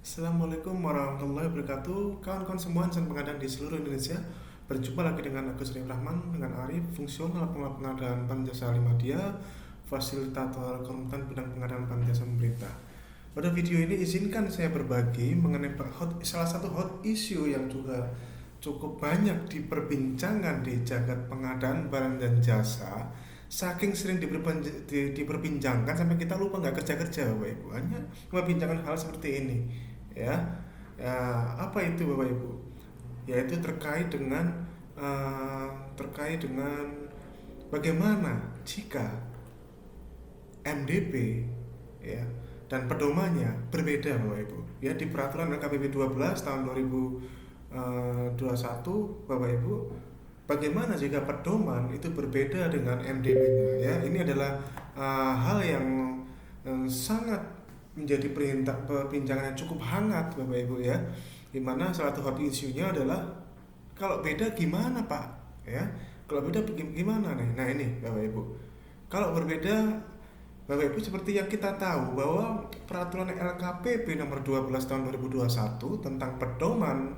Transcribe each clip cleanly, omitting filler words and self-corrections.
Assalamualaikum warahmatullahi wabarakatuh. Kawan-kawan semua insan pengadaan di seluruh Indonesia. Berjumpa lagi dengan Agus Rim Rahman dengan Arif, fungsional pengadaan Banjasa Limadia, fasilitator konsultan bidang pengadaan Banjasa pemerintah. Pada video ini izinkan saya berbagi mengenai salah satu hot issue yang juga cukup banyak diperbincangkan di jagat pengadaan barang dan jasa. Saking sering diperbincangkan sampai kita lupa nggak kerja-kerja, Bapak Ibu. Hanya membincangkan hal seperti ini, ya. Ya, apa itu, Bapak Ibu? Yaitu terkait dengan bagaimana jika MDP, ya, dan pedomannya berbeda, Bapak Ibu. Ya, di peraturan LKPP 12 tahun 2021, Bapak Ibu, bagaimana jika pedoman itu berbeda dengan MDP-nya, ya. Ini adalah hal yang sangat menjadi perbincangan yang cukup hangat, Bapak Ibu, ya. Dimana salah satu hot isunya adalah kalau beda gimana, Pak, ya. Kalau beda gimana nih? Nah, ini Bapak Ibu, kalau berbeda, Bapak Ibu, seperti yang kita tahu bahwa peraturan LKPP nomor 12 tahun 2021 tentang pedoman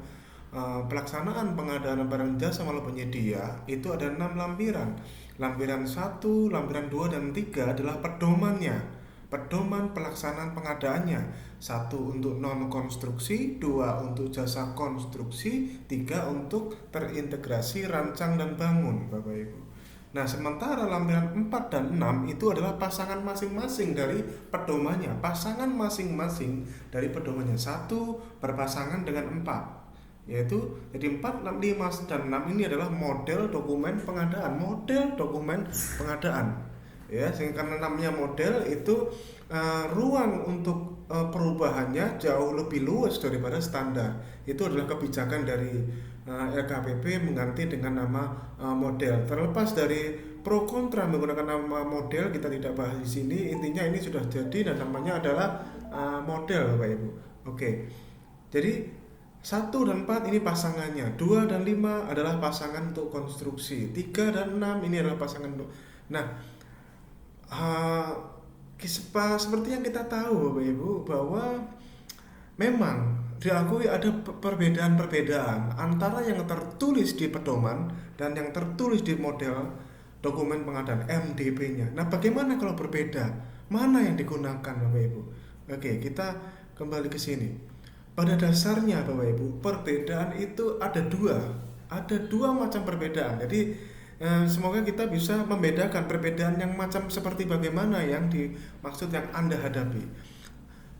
pelaksanaan pengadaan barang jasa melalui penyedia itu ada 6 lampiran. Lampiran 1, lampiran 2 dan 3 adalah pedomannya. Pedoman pelaksanaan pengadaannya. 1 untuk non konstruksi, 2 untuk jasa konstruksi, 3 untuk terintegrasi rancang dan bangun, Bapak Ibu. Nah, sementara lampiran 4 dan 6 itu adalah pasangan masing-masing dari pedomannya. Pasangan masing-masing dari pedomannya. 1 berpasangan dengan 4. Yaitu jadi 4, 6, 5 dan 6 ini adalah model dokumen pengadaan. Model dokumen pengadaan. Ya, sehingga karena namanya model itu ruang untuk perubahannya jauh lebih luas daripada standar. Itu adalah kebijakan dari LKPP mengganti dengan nama model. Terlepas dari pro kontra menggunakan nama model, kita tidak bahas di sini. Intinya ini sudah jadi dan namanya adalah model, Bapak Ibu. Oke. Jadi 1 dan 4 ini pasangannya, 2 dan 5 adalah pasangan untuk konstruksi, 3 dan 6 ini adalah pasangan untuk. Nah, seperti yang kita tahu, Bapak Ibu, bahwa memang diakui ada perbedaan-perbedaan antara yang tertulis di pedoman dan yang tertulis di model dokumen pengadaan MDP-nya. Nah, bagaimana kalau berbeda? Mana yang digunakan, Bapak Ibu? Oke, kita kembali ke sini. Pada dasarnya, Bapak Ibu, perbedaan itu ada dua macam perbedaan. Jadi semoga kita bisa membedakan perbedaan yang macam seperti bagaimana yang dimaksud yang Anda hadapi.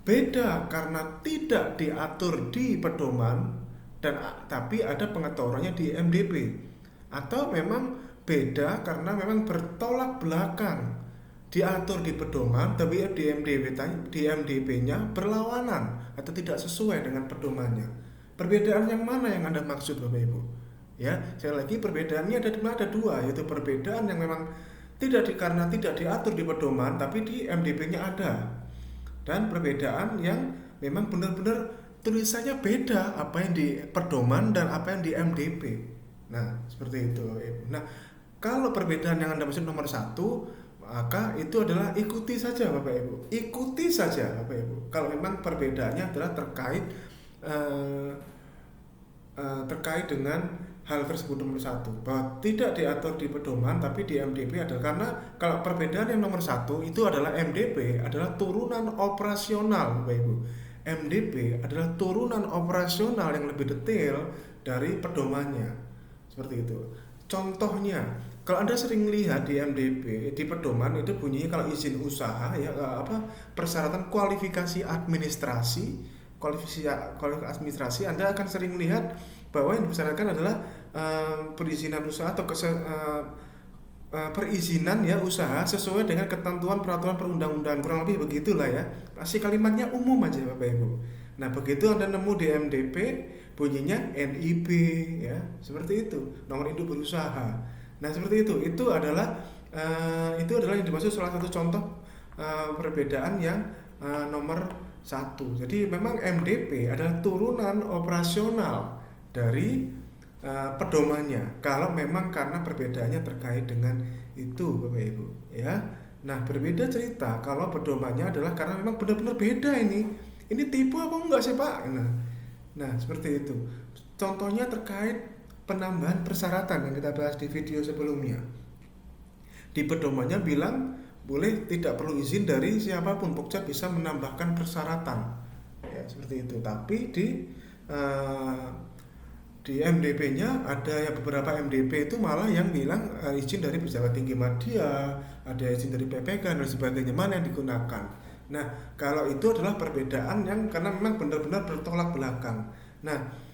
Beda karena tidak diatur di pedoman dan tapi ada pengaturannya di MDP, atau memang beda karena memang bertolak belakang, diatur di pedoman tapi di MDP-nya berlawanan atau tidak sesuai dengan pedomannya. Perbedaan yang mana yang Anda maksud, Bapak Ibu? Ya, sekali lagi perbedaannya ada dua, yaitu perbedaan yang memang karena tidak diatur di pedoman tapi di MDP-nya ada, dan perbedaan yang memang benar-benar tulisannya beda apa yang di pedoman dan apa yang di MDP. Nah, seperti itu, Bapak Ibu. Nah, kalau perbedaan yang Anda maksud nomor 1, maka itu adalah ikuti saja, Bapak Ibu. Ikuti saja, Bapak Ibu. Kalau memang perbedaannya adalah terkait dengan hal tersebut nomor 1, bahwa tidak diatur di pedoman tapi di MDP adalah karena kalau perbedaan yang nomor 1 itu adalah MDP adalah turunan operasional, Bapak Ibu. MDP adalah turunan operasional yang lebih detail dari pedomannya. Seperti itu. Contohnya, kalau Anda sering lihat di MDP, di pedoman itu bunyinya kalau izin usaha, ya, persyaratan kualifikasi administrasi, Anda akan sering lihat bahwa yang dipersyaratkan adalah perizinan usaha atau perizinan ya usaha sesuai dengan ketentuan peraturan perundang-undangan, kurang lebih begitulah ya. Masih kalimatnya umum aja, Bapak Ibu. Nah, begitu Anda nemu di MDP bunyinya NIB, ya, seperti itu, nomor induk berusaha. Nah, seperti itu. Itu adalah yang dimaksud salah satu contoh perbedaan yang nomor 1. Jadi memang MDP adalah turunan operasional dari pedomannya. Kalau memang karena perbedaannya terkait dengan itu, Bapak Ibu, ya. Nah, berbeda cerita kalau pedomannya adalah karena memang benar-benar beda ini. ini tipu apa enggak sih Pak? Nah seperti itu. Contohnya terkait penambahan persyaratan yang kita bahas di video sebelumnya. Di pedomannya bilang boleh tidak perlu izin dari siapapun, Pokja bisa menambahkan persyaratan ya seperti itu. Tapi di MDP-nya ada ya, beberapa MDP itu malah yang bilang izin dari pejabat tinggi media, ada izin dari PPK dan sebagainya, mana yang digunakan. Nah kalau itu adalah perbedaan yang karena memang benar-benar bertolak belakang. Nah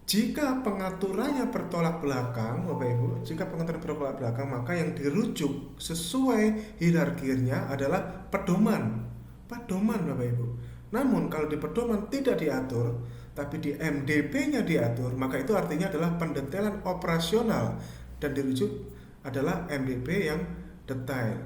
jika pengaturannya bertolak belakang, Bapak Ibu, jika pengaturan bertolak belakang, maka yang dirujuk sesuai hierarkinya adalah pedoman. Pedoman, Bapak Ibu. Namun kalau di pedoman tidak diatur, tapi di MDP-nya diatur, maka itu artinya adalah pendetailan operasional dan dirujuk adalah MDP yang detail.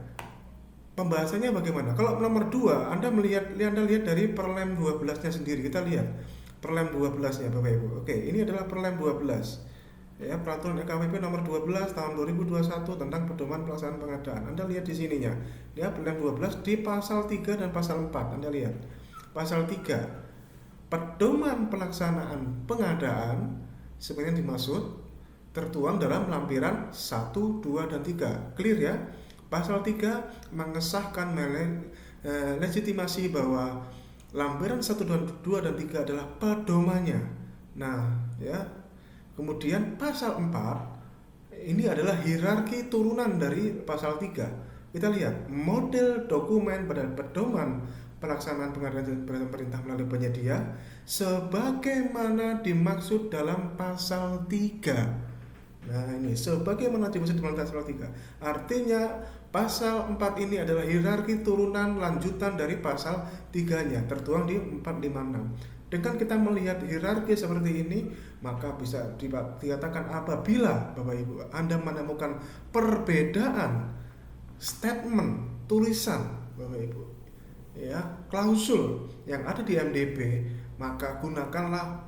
Pembahasannya bagaimana? Kalau nomor 2, Anda lihat dari Perlem 12-nya sendiri. Kita lihat Perlem 12-nya Bapak Ibu. Oke, ini adalah Perlem 12. Ya, Peraturan EKWP nomor 12 tahun 2021 tentang pedoman pelaksanaan pengadaan. Anda lihat di sininya. Ya, Perlem 12 di pasal 3 dan pasal 4. Anda lihat. Pasal 3, pedoman pelaksanaan pengadaan seperti yang dimaksud tertuang dalam lampiran 1, 2 dan 3. Clear ya? Pasal 3 mengesahkan legitimasi bahwa lampiran 1, 2 dan 3 adalah pedomannya. Nah, ya. Kemudian pasal 4 ini adalah hierarki turunan dari pasal 3. Kita lihat model dokumen pada pedoman pelaksanaan pengadaan pemerintah melalui penyedia sebagaimana dimaksud dalam pasal 3. Nah, ini sebagaimana dimaksud dalam pasal 3. Artinya pasal 4 ini adalah hierarki turunan lanjutan dari pasal 3-nya, tertuang di 456. Dengan kita melihat hierarki seperti ini, maka bisa dikatakan apabila Bapak Ibu Anda menemukan perbedaan statement, tulisan Bapak Ibu, ya, klausul yang ada di MDP, maka gunakanlah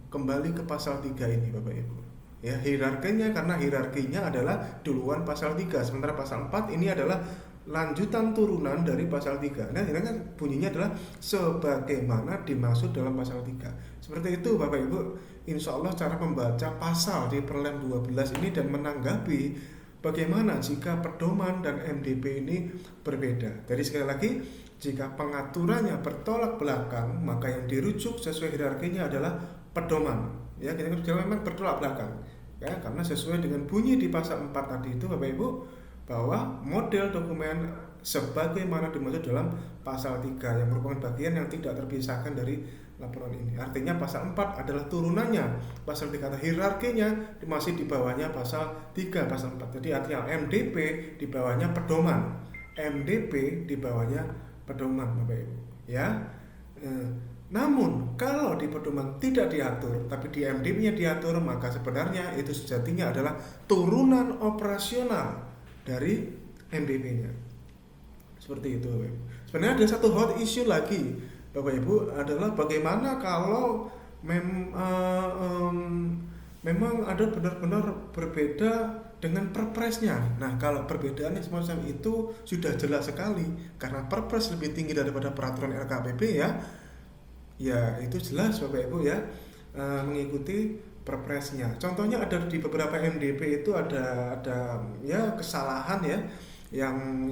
kembali ke pasal 3 ini Bapak Ibu. Ya, hierarkinya karena hierarkinya adalah duluan pasal 3, sementara pasal 4 ini adalah lanjutan turunan dari pasal 3. Nah, ini kan bunyinya adalah sebagaimana dimaksud dalam pasal 3. Seperti itu Bapak Ibu. Insya Allah cara membaca pasal di Perlem 12 ini dan menanggapi bagaimana jika pedoman dan MDP ini berbeda. Jadi sekali lagi, jika pengaturannya bertolak belakang, maka yang dirujuk sesuai hierarkinya adalah pedoman. Ya, kita memang bertolak belakang. Ya, karena sesuai dengan bunyi di pasal 4 tadi itu Bapak Ibu, bahwa model dokumen sebagaimana dimaksud dalam pasal 3 yang merupakan bagian yang tidak terpisahkan dari laporan ini. Artinya pasal 4 adalah turunannya pasal 3 atau hierarkinya masih di bawahnya pasal 3 pasal 4. Jadi artinya MDP di bawahnya pedoman, MDP di bawahnya pedoman Bapak Ibu. Ya. Namun kalau di pedoman tidak diatur tapi di MDP-nya diatur, maka sebenarnya itu sejatinya adalah turunan operasional dari MDP-nya. Seperti itu Bapak Ibu. Sebenarnya ada satu hot issue lagi Bapak Ibu, adalah bagaimana kalau memang ada benar-benar berbeda dengan perpresnya. Nah, kalau perbedaannya semacam itu sudah jelas sekali karena perpres lebih tinggi daripada peraturan LKPP ya. Ya, itu jelas Bapak Ibu ya, mengikuti perpresnya. Contohnya ada di beberapa MDP itu ada ya kesalahan ya yang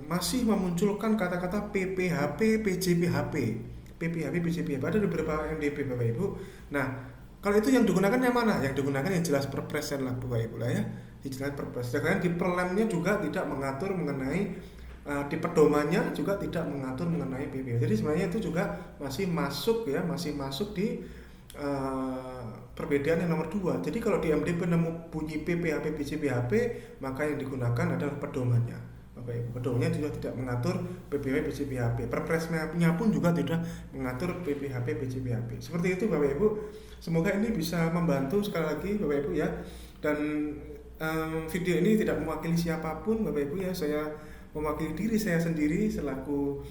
masih memunculkan kata-kata PPHP, PJPHP, PPHP, PJPHP ada di beberapa MDP Bapak Ibu. Nah, kalau itu yang digunakan yang mana? Yang digunakan yang jelas perpresnya lah Bapak Ibu lah ya. Jelas perpres. Jangan di perlemnya juga tidak mengatur mengenai di pedomannya juga tidak mengatur mengenai PPHP. Jadi sebenarnya itu juga masih masuk di perbedaan yang nomor 2. Jadi kalau di MDP nemu bunyi PPHP, PJPHP, maka yang digunakan adalah pedomannya. Bapak Ibu, pedomannya juga tidak mengatur PPHP, PJPHP. Perpresnya pun juga tidak mengatur PPHP, PJPHP. Seperti itu Bapak Ibu. Semoga ini bisa membantu sekali lagi Bapak Ibu ya. Dan video ini tidak mewakili siapapun Bapak Ibu ya. Saya mewakili diri saya sendiri selaku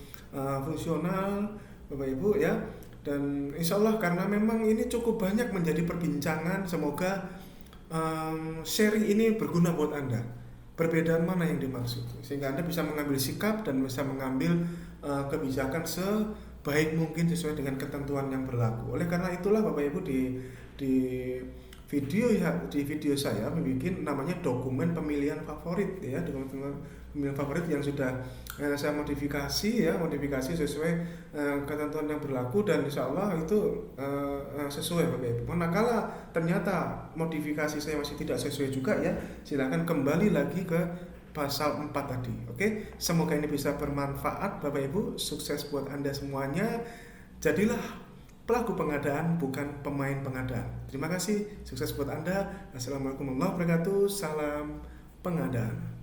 fungsional Bapak Ibu ya. Dan insya Allah karena memang ini cukup banyak menjadi perbincangan, semoga sharing ini berguna buat Anda. Perbedaan mana yang dimaksud, sehingga Anda bisa mengambil sikap dan bisa mengambil kebijakan sebaik mungkin sesuai dengan ketentuan yang berlaku. Oleh karena itulah Bapak Ibu di video saya membuat namanya dokumen pemilihan favorit ya, dokumen pemilihan favorit yang sudah saya modifikasi sesuai ketentuan yang berlaku, dan insya Allah itu sesuai Bapak Ibu. Manakala ternyata modifikasi saya masih tidak sesuai juga ya, silakan kembali lagi ke pasal 4 tadi. Oke, semoga ini bisa bermanfaat Bapak Ibu, sukses buat Anda semuanya. Jadilah pelaku pengadaan, bukan pemain pengadaan. Terima kasih, sukses buat Anda. Assalamualaikum warahmatullahi wabarakatuh. Salam pengadaan.